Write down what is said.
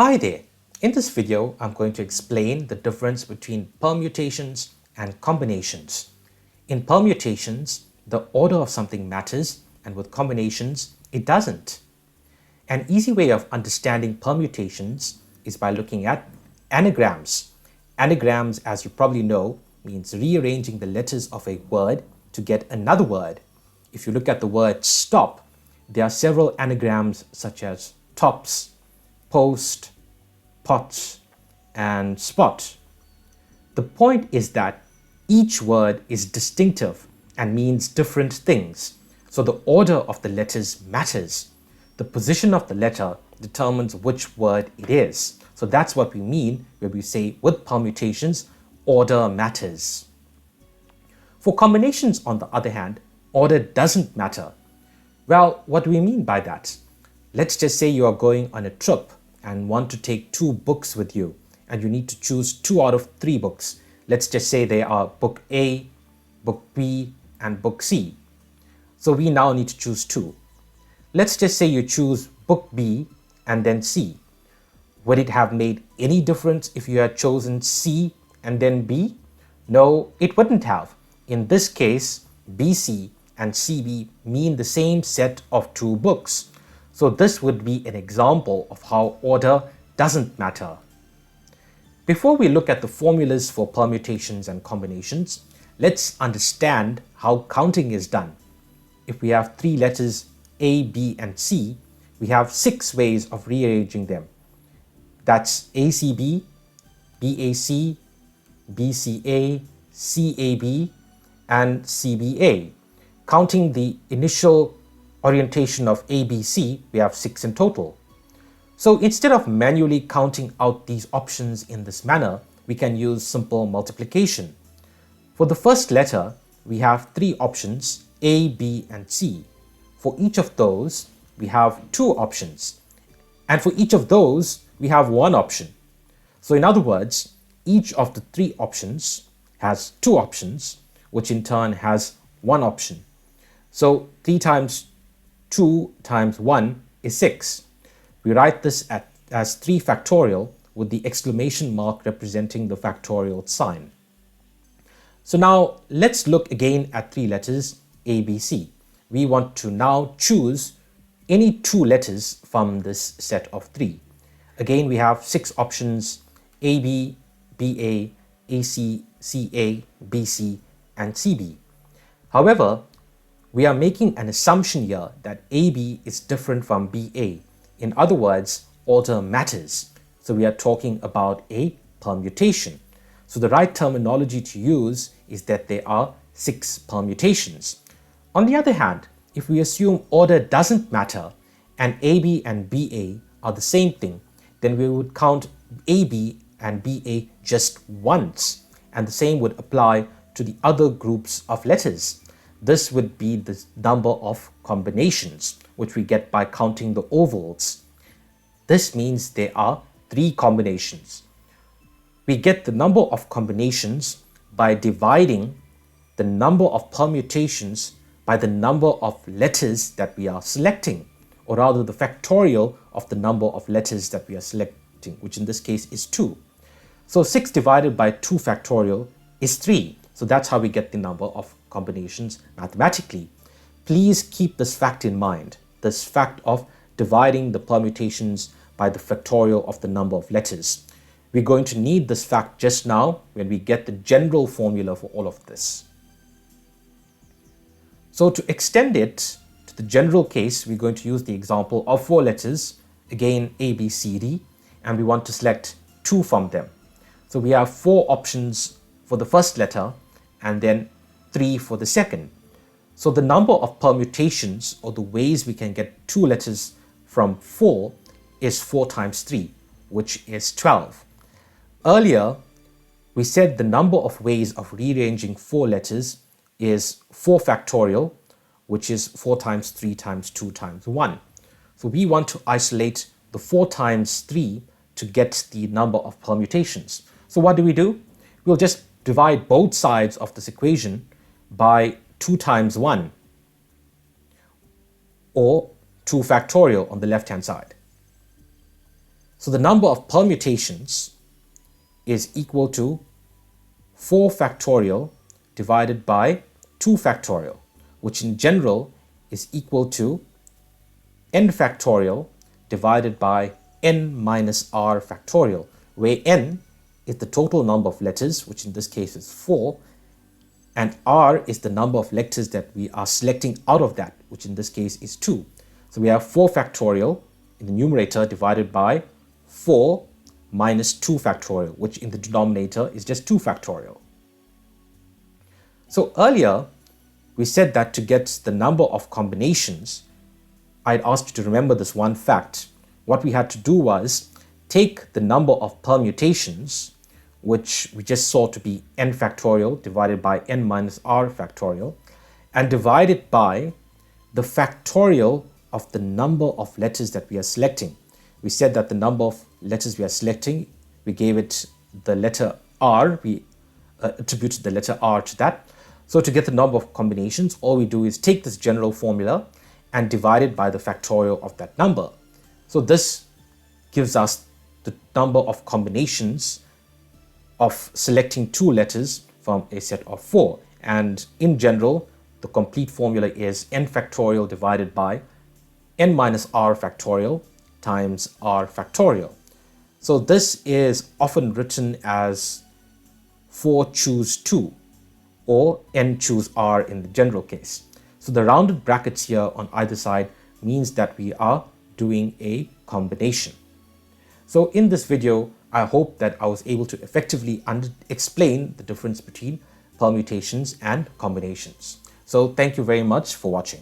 Hi there! In this video, I'm going to explain the difference between permutations and combinations. In permutations, the order of something matters, and with combinations, it doesn't. An easy way of understanding permutations is by looking at anagrams. Anagrams, as you probably know, means rearranging the letters of a word to get another word. If you look at the word stop, there are several anagrams such as tops, post, pot, and spot. The point is that each word is distinctive and means different things, so the order of the letters matters. The position of the letter determines which word it is. So that's what we mean when we say with permutations, order matters. For combinations, on the other hand, order doesn't matter. Well, what do we mean by that? Let's just say you are going on a trip and want to take 2 books with you, and you need to choose 2 out of 3 books. Let's just say they are book A, book B, and book C. So we now need to choose 2. Let's just say you choose book B and then C. Would it have made any difference if you had chosen C and then B? No, it wouldn't have. In this case, BC and CB mean the same set of 2 books. So this would be an example of how order doesn't matter. Before we look at the formulas for permutations and combinations, let's understand how counting is done. If we have 3 letters A, B, and C, we have 6 ways of rearranging them. That's ACB, BAC, BCA, CAB, and CBA. Counting the initial orientation of ABC, we have 6 in total. So instead of manually counting out these options in this manner, we can use simple multiplication. For the first letter, we have 3 options, A, B, and C. For each of those, we have 2 options. And for each of those, we have 1 option. So in other words, each of the 3 options has 2 options, which in turn has 1 option. So 3 times 2 times 1 is 6. We write this as 3 factorial with the exclamation mark representing the factorial sign. So now let's look again at 3 letters A, B, C. We want to now choose any 2 letters from this set of 3. Again, we have 6 options: AB, BA, AC, CA, BC, and CB. However, we are making an assumption here that AB is different from BA. In other words, order matters. So we are talking about a permutation. So the right terminology to use is that there are 6 permutations. On the other hand, if we assume order doesn't matter and AB and BA are the same thing, then we would count AB and BA just once, and the same would apply to the other groups of letters. This would be the number of combinations, which we get by counting the ovals. This means there are 3 combinations. We get the number of combinations by dividing the number of permutations by the number of letters that we are selecting, or rather the factorial of the number of letters that we are selecting, which in this case is 2. So 6 divided by 2 factorial is 3. So that's how we get the number of combinations mathematically. Please keep this fact in mind, this fact of dividing the permutations by the factorial of the number of letters. We're going to need this fact just now when we get the general formula for all of this. So to extend it to the general case, we're going to use the example of 4 letters, again A, B, C, D, and we want to select 2 from them. So we have 4 options for the first letter and then 3 for the second. So the number of permutations, or the ways we can get 2 letters from 4, is 4 times 3, which is 12. Earlier, we said the number of ways of rearranging 4 letters is 4 factorial, which is 4 times 3 times 2 times 1. So we want to isolate the 4 times 3 to get the number of permutations. So what do? We'll just divide both sides of this equation by 2 times 1, or 2 factorial on the left-hand side. So the number of permutations is equal to 4 factorial divided by 2 factorial, which in general is equal to n factorial divided by n minus r factorial, where n is the total number of letters, which in this case is 4, and r is the number of letters that we are selecting out of that, which in this case is 2. So we have 4 factorial in the numerator divided by 4 minus 2 factorial, which in the denominator is just 2 factorial. So earlier, we said that to get the number of combinations, I'd asked you to remember this one fact. What we had to do was take the number of permutations, which we just saw to be n factorial divided by n minus r factorial, and divide it by the factorial of the number of letters that we are selecting. We said that the number of letters we are selecting, we gave it the letter r, we attributed the letter r to that. So to get the number of combinations, all we do is take this general formula and divide it by the factorial of that number. So this gives us the number of combinations of selecting 2 letters from a set of 4. And in general, the complete formula is n factorial divided by n minus r factorial times r factorial. So this is often written as 4 choose 2 or n choose r in the general case. So the rounded brackets here on either side means that we are doing a combination. So in this video, I hope that I was able to effectively explain the difference between permutations and combinations. So thank you very much for watching.